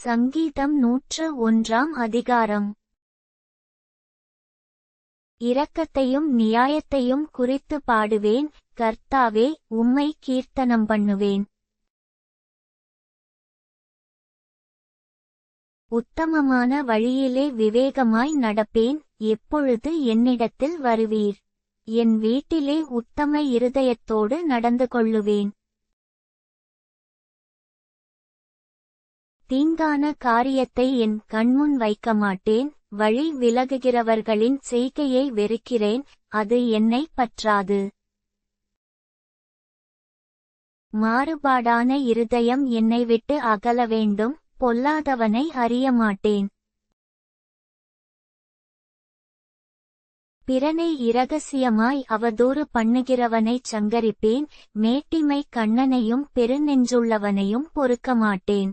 சங்கீதம் 101 அதிகாரம். இரக்கத்தையும் நியாயத்தையும் குறித்து பாடுவேன். கர்த்தாவே, உம்மை கீர்த்தனம் பண்ணுவேன். உத்தமமான வழியிலே விவேகமாய் நடப்பேன். எப்பொழுது என்னிடத்தில் வருவீர்? என் வீட்டிலே உத்தம இருதயத்தோடு நடந்து கொள்ளுவேன். தீங்கான காரியத்தை என் கண்முன் வைக்கமாட்டேன். வழி விலகுகிறவர்களின் செய்கையை வெறுக்கிறேன், அது என்னை பற்றாது. மாறுபாடான இருதயம் என்னை விட்டு அகல வேண்டும். பொல்லாதவனை அறியமாட்டேன். பிறனை இரகசியமாய் அவதூறு பண்ணுகிறவனைச் சங்கரிப்பேன். மேட்டிமை கண்ணனையும் பெருநெஞ்சுள்ளவனையும் பொறுக்கமாட்டேன்.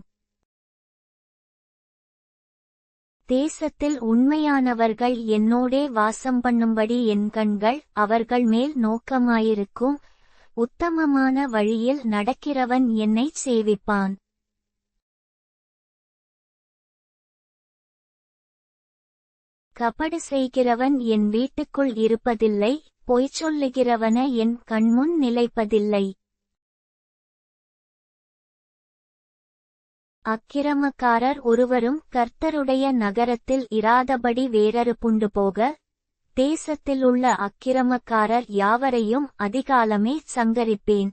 தேசத்தில் உண்மையானவர்கள் என்னோடே வாசம் பண்ணும்படி என் கண்கள் அவர்கள் மேல் நோக்கமாயிருக்கும். உத்தமமான வழியில் நடக்கிறவன் என்னைச் சேவிப்பான். கபடு செய்கிறவன் என் வீட்டுக்குள் இருப்பதில்லை. பொய் சொல்லுகிறவன என் கண்முன் நிலைப்பதில்லை. அக்கிரமக்காரர் ஒருவரும் கர்த்தருடைய நகரத்தில் இராதபடி வேரறுப்புண்டு போக, தேசத்திலுள்ள அக்கிரமக்காரர் யாவரையும் அதிகாலமே சங்கரிப்பேன்.